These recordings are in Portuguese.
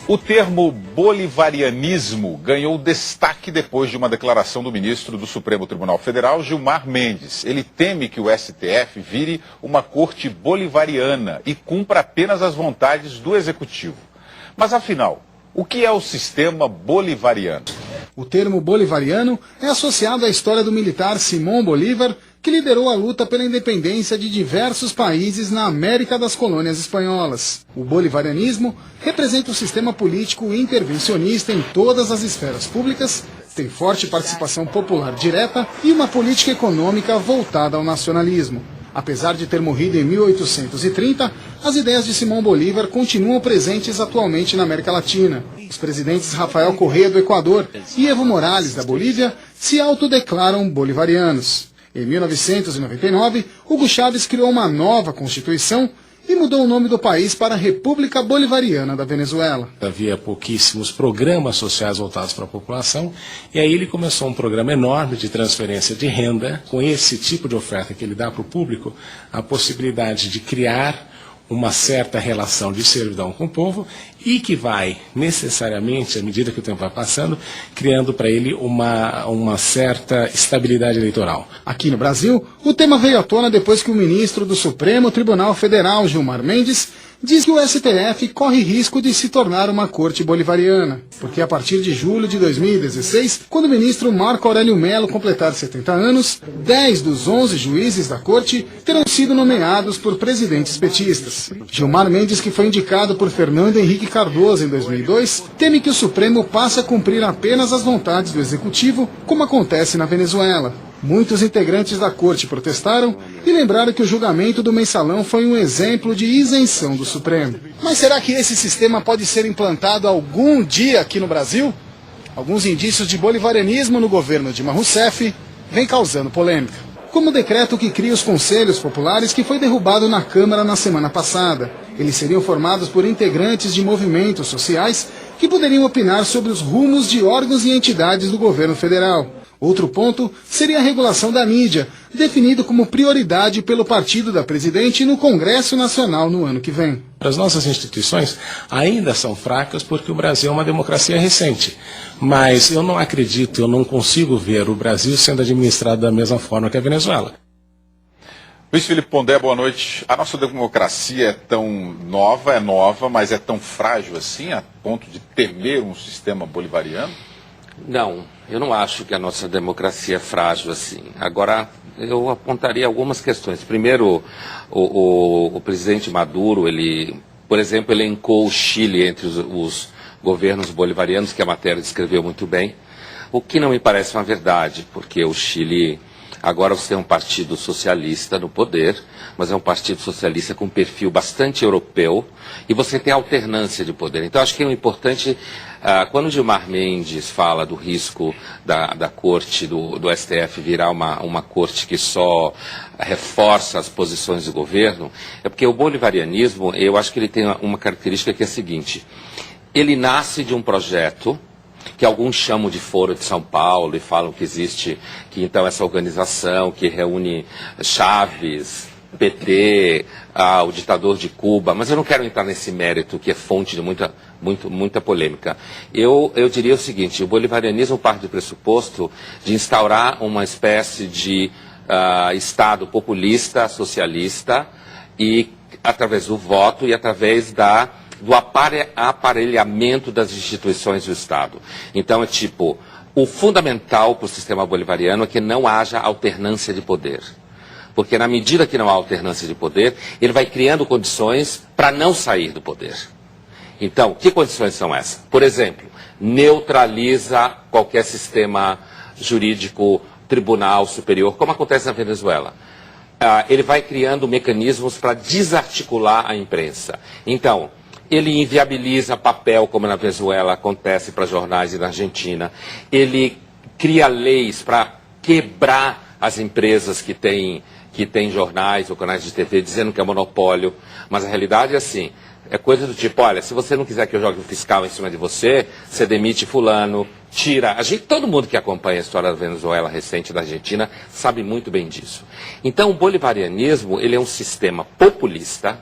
O termo bolivarianismo ganhou destaque depois de uma declaração do ministro do Supremo Tribunal Federal, Gilmar Mendes. Ele teme que o STF vire uma corte bolivariana e cumpra apenas as vontades do Executivo. Mas afinal, o que é o sistema bolivariano? O termo bolivariano é associado à história do militar Simón Bolívar, que liderou a luta pela independência de diversos países na América das colônias espanholas. O bolivarianismo representa um sistema político intervencionista em todas as esferas públicas, tem forte participação popular direta e uma política econômica voltada ao nacionalismo. Apesar de ter morrido em 1830, as ideias de Simón Bolívar continuam presentes atualmente na América Latina. Os presidentes Rafael Correa, do Equador, e Evo Morales, da Bolívia, se autodeclaram bolivarianos. Em 1999, Hugo Chávez criou uma nova Constituição e mudou o nome do país para a República Bolivariana da Venezuela. Havia pouquíssimos programas sociais voltados para a população, e aí ele começou um programa enorme de transferência de renda. Com esse tipo de oferta que ele dá para o público, a possibilidade de criar uma certa relação de servidão com o povo e que vai necessariamente, à medida que o tempo vai passando, criando para ele uma certa estabilidade eleitoral. Aqui no Brasil, o tema veio à tona depois que o ministro do Supremo Tribunal Federal, Gilmar Mendes, diz que o STF corre risco de se tornar uma corte bolivariana, porque a partir de julho de 2016, quando o ministro Marco Aurélio Mello completar 70 anos, 10 dos 11 juízes da corte terão sido nomeados por presidentes petistas. Gilmar Mendes, que foi indicado por Fernando Henrique Cardoso em 2002, teme que o Supremo passe a cumprir apenas as vontades do Executivo, como acontece na Venezuela. Muitos integrantes da corte protestaram e lembraram que o julgamento do mensalão foi um exemplo de isenção do Supremo. Mas será que esse sistema pode ser implantado algum dia aqui no Brasil? Alguns indícios de bolivarianismo no governo Dilma Rousseff vem causando polêmica. Como o decreto que cria os conselhos populares, que foi derrubado na Câmara na semana passada. Eles seriam formados por integrantes de movimentos sociais que poderiam opinar sobre os rumos de órgãos e entidades do governo federal. Outro ponto seria a regulação da mídia, definido como prioridade pelo partido da presidente no Congresso Nacional no ano que vem. As nossas instituições ainda são fracas porque o Brasil é uma democracia recente. Mas eu não acredito, eu não consigo ver o Brasil sendo administrado da mesma forma que a Venezuela. Luiz Felipe Pondé, boa noite. A nossa democracia é tão nova, mas é tão frágil assim, a ponto de temer um sistema bolivariano? Não, eu não acho que a nossa democracia é frágil assim. Agora, eu apontaria algumas questões. Primeiro, o presidente Maduro, ele, por exemplo, elencou o Chile entre os governos bolivarianos, que a matéria descreveu muito bem, o que não me parece uma verdade, porque o Chile, agora você tem um partido socialista no poder, mas é um partido socialista com um perfil bastante europeu, e você tem alternância de poder. Então, acho que é importante, quando o Gilmar Mendes fala do risco da corte, do STF virar uma corte que só reforça as posições do governo, é porque o bolivarianismo, eu acho que ele tem uma característica que é a seguinte: ele nasce de um projeto que alguns chamam de Foro de São Paulo e falam que existe, que então essa organização que reúne Chávez, PT, o ditador de Cuba, mas eu não quero entrar nesse mérito que é fonte de muita polêmica. Eu diria o seguinte: o bolivarianismo parte do pressuposto de instaurar uma espécie de Estado populista, socialista, e através do voto e através do aparelhamento das instituições do Estado. Então é tipo, o fundamental para o sistema bolivariano é que não haja alternância de poder. Porque na medida que não há alternância de poder, ele vai criando condições para não sair do poder. Então, que condições são essas? Por exemplo, neutraliza qualquer sistema jurídico, tribunal superior, como acontece na Venezuela. Ele vai criando mecanismos para desarticular a imprensa. Então, ele inviabiliza papel, como na Venezuela acontece para jornais e na Argentina. Ele cria leis para quebrar as empresas que têm jornais ou canais de TV dizendo que é monopólio. Mas a realidade é assim, é coisa do tipo: olha, se você não quiser que eu jogue o fiscal em cima de você, você demite fulano, tira. Todo mundo que acompanha a história da Venezuela recente, da Argentina, sabe muito bem disso. Então o bolivarianismo, ele é um sistema populista,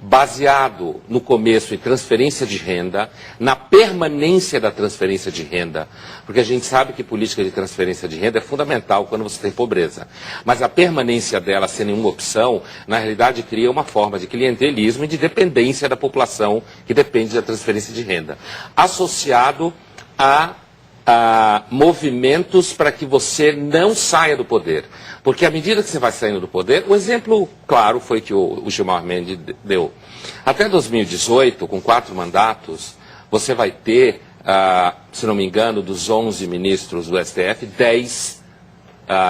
baseado no começo em transferência de renda, na permanência da transferência de renda, porque a gente sabe que política de transferência de renda é fundamental quando você tem pobreza. Mas a permanência dela sem nenhuma opção, na realidade cria uma forma de clientelismo e de dependência da população que depende da transferência de renda, associado a movimentos para que você não saia do poder. Porque à medida que você vai saindo do poder, o exemplo claro foi que o Gilmar Mendes deu. Até 2018, com 4 mandatos, você vai ter, se não me engano, dos 11 ministros do STF, 10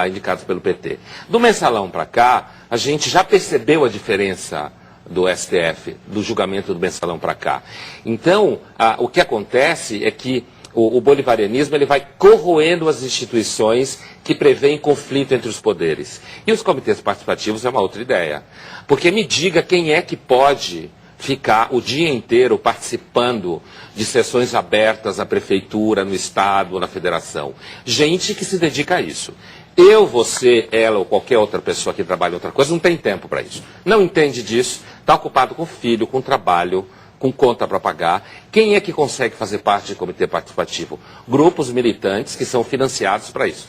indicados pelo PT. Do mensalão para cá, a gente já percebeu a diferença do STF, do julgamento do mensalão para cá. Então, o que acontece é que o bolivarianismo ele vai corroendo as instituições que prevêem conflito entre os poderes. E os comitês participativos é uma outra ideia. Porque me diga quem é que pode ficar o dia inteiro participando de sessões abertas na prefeitura, no estado, na federação. Gente que se dedica a isso. Eu, você, ela ou qualquer outra pessoa que trabalha em outra coisa não tem tempo para isso. Não entende disso, está ocupado com o filho, com o trabalho, com conta para pagar. Quem é que consegue fazer parte de comitê participativo? Grupos militantes que são financiados para isso.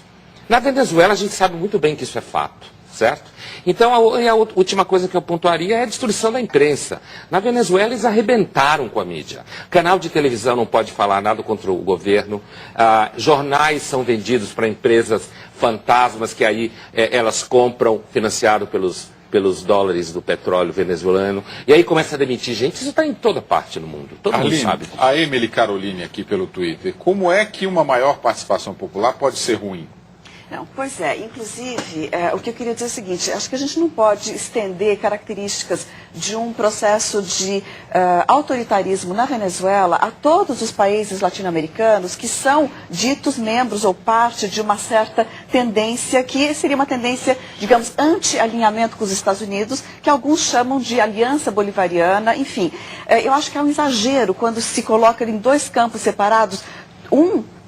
Na Venezuela a gente sabe muito bem que isso é fato, certo? Então a última coisa que eu pontuaria é a destruição da imprensa. Na Venezuela eles arrebentaram com a mídia. Canal de televisão não pode falar nada contra o governo. Jornais são vendidos para empresas fantasmas que aí elas compram, financiado pelos dólares do petróleo venezuelano, e aí começa a demitir gente. Isso está em toda parte no mundo, todo mundo sabe. A Emily Caroline aqui pelo Twitter, como é que uma maior participação popular pode ser ruim? Não, pois é, inclusive, o que eu queria dizer é o seguinte, acho que a gente não pode estender características de um processo de autoritarismo na Venezuela a todos os países latino-americanos que são ditos membros ou parte de uma certa tendência, que seria uma tendência, digamos, anti-alinhamento com os Estados Unidos, que alguns chamam de aliança bolivariana, enfim. Eu acho que é um exagero quando se coloca em 2 campos separados,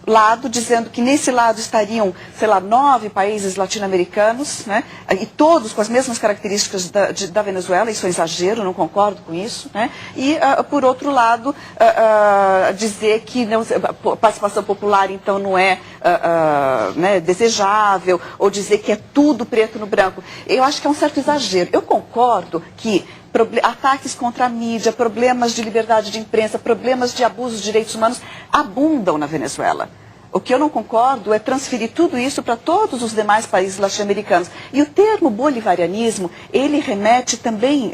lado, dizendo que nesse lado estariam, sei lá, 9 países latino-americanos, né, e todos com as mesmas características da Venezuela. Isso é um exagero, não concordo com isso, né, e, por outro lado, dizer que a participação popular, então, não é né, desejável, ou dizer que é tudo preto no branco. Eu acho que é um certo exagero. Eu concordo que ataques contra a mídia, problemas de liberdade de imprensa, problemas de abuso de direitos humanos abundam na Venezuela. O que eu não concordo é transferir tudo isso para todos os demais países latino-americanos. E o termo bolivarianismo, ele remete também,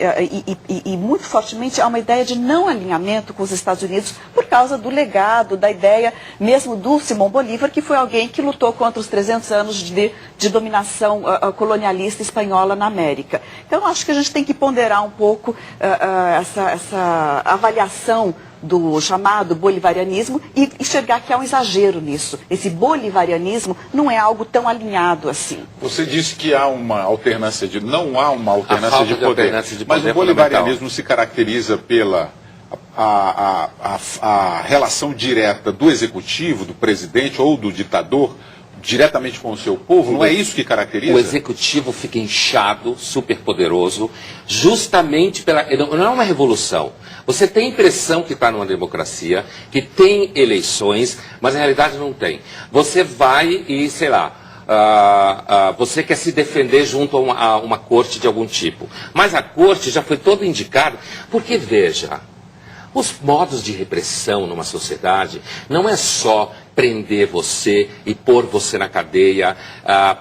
e muito fortemente, a uma ideia de não alinhamento com os Estados Unidos por causa do legado, da ideia mesmo do Simão Bolívar, que foi alguém que lutou contra os 300 anos de dominação colonialista espanhola na América. Então, acho que a gente tem que ponderar um pouco essa avaliação do chamado bolivarianismo e enxergar que há um exagero nisso. Esse bolivarianismo não é algo tão alinhado assim. Você disse que há uma alternância não há uma alternância de poder, mas o bolivarianismo se caracteriza pela a relação direta do executivo, do presidente ou do ditador diretamente com o seu povo. Não é isso que caracteriza? O executivo fica inchado, superpoderoso, justamente pela... Não é uma revolução. Você tem a impressão que está numa democracia, que tem eleições, mas na realidade não tem. Você vai e, sei lá, você quer se defender junto a uma corte de algum tipo. Mas a corte já foi toda indicada, porque, veja, os modos de repressão numa sociedade não é só prender você e pôr você na cadeia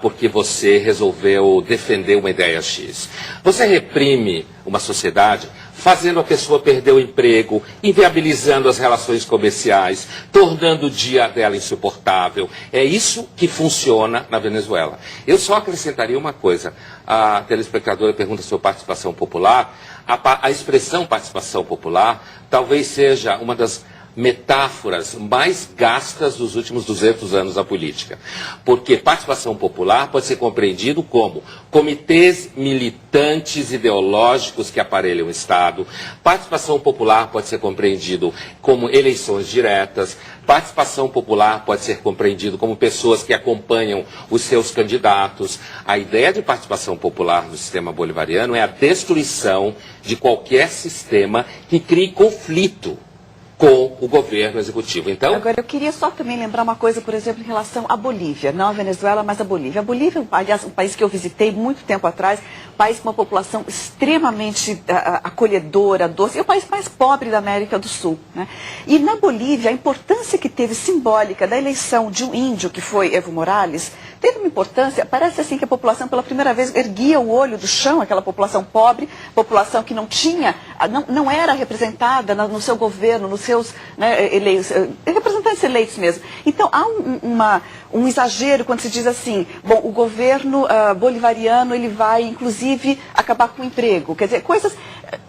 porque você resolveu defender uma ideia X. Você reprime uma sociedade fazendo a pessoa perder o emprego, inviabilizando as relações comerciais, tornando o dia dela insuportável. É isso que funciona na Venezuela. Eu só acrescentaria uma coisa. A telespectadora pergunta sobre participação popular. A expressão participação popular talvez seja uma das metáforas mais gastas dos últimos 200 anos da política. Porque participação popular pode ser compreendido como comitês militantes ideológicos que aparelham o Estado. Participação popular pode ser compreendido como eleições diretas. Participação popular pode ser compreendido como pessoas que acompanham os seus candidatos. A ideia de participação popular no sistema bolivariano é a destruição de qualquer sistema que crie conflito com o governo executivo. Então, agora, eu queria só também lembrar uma coisa, por exemplo, em relação à Bolívia. Não a Venezuela, mas a Bolívia. A Bolívia, aliás, um país que eu visitei muito tempo atrás, país com uma população extremamente acolhedora, doce. É o país mais pobre da América do Sul, né? E na Bolívia, a importância que teve simbólica da eleição de um índio, que foi Evo Morales, teve uma importância. Parece assim que a população, pela primeira vez, erguia o olho do chão, aquela população pobre, população que não tinha, não era representada no seu governo, nos seus, né, representantes eleitos mesmo. Então, há um exagero quando se diz assim, bom, o governo bolivariano, ele vai, inclusive, acabar com o emprego. Quer dizer,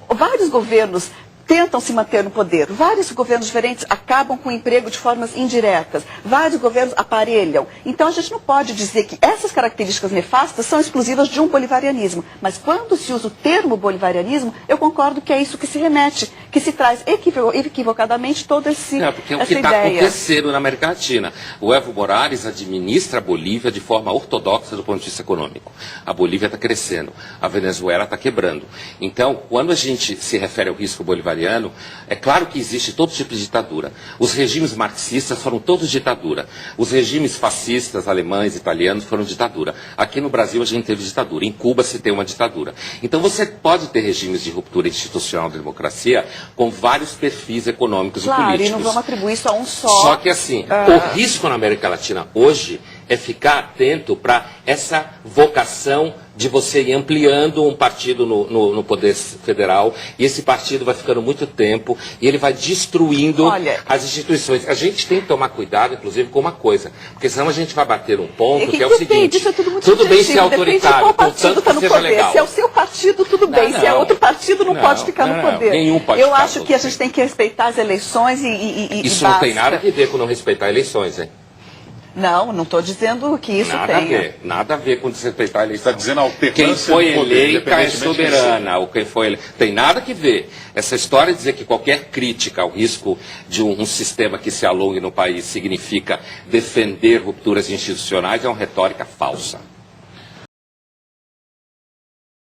vários governos tentam se manter no poder. Vários governos diferentes acabam com o emprego de formas indiretas. Vários governos aparelham. Então a gente não pode dizer que essas características nefastas são exclusivas de um bolivarianismo. Mas quando se usa o termo bolivarianismo, eu concordo que é isso que se remete, que se traz equivocadamente toda essa ideia. Porque é o que está acontecendo na América Latina. O Evo Morales administra a Bolívia de forma ortodoxa do ponto de vista econômico. A Bolívia está crescendo, a Venezuela está quebrando. Então, quando a gente se refere ao risco bolivariano, é claro que existe todo tipo de ditadura. Os regimes marxistas foram todos ditadura. Os regimes fascistas, alemães, italianos, foram ditadura. Aqui no Brasil a gente teve ditadura. Em Cuba se tem uma ditadura. Então você pode ter regimes de ruptura institucional da democracia com vários perfis econômicos e políticos. Claro, e não vamos atribuir isso a um só. Só que assim, o risco na América Latina hoje é ficar atento para essa vocação de você ir ampliando um partido no poder federal, e esse partido vai ficando muito tempo, e ele vai destruindo as instituições. A gente tem que tomar cuidado, inclusive, com uma coisa, porque senão a gente vai bater um ponto que é o seguinte, isso é tudo muito tudo bem ser autoritário, contanto que seja legal. Se é o seu partido, tudo bem, se é outro partido, não pode ficar no poder. Nenhum pode Eu ficar acho que a gente tem que respeitar as eleições Isso não tem nada a ver com não respeitar eleições, hein? Não estou dizendo que isso tenha. Nada a ver com desrespeitar a eleição. Está dizendo a alternância. Quem foi do poder, eleita é soberana. Ou quem foi tem nada que ver. Essa história de dizer que qualquer crítica ao risco de um sistema que se alongue no país significa defender rupturas institucionais é uma retórica falsa.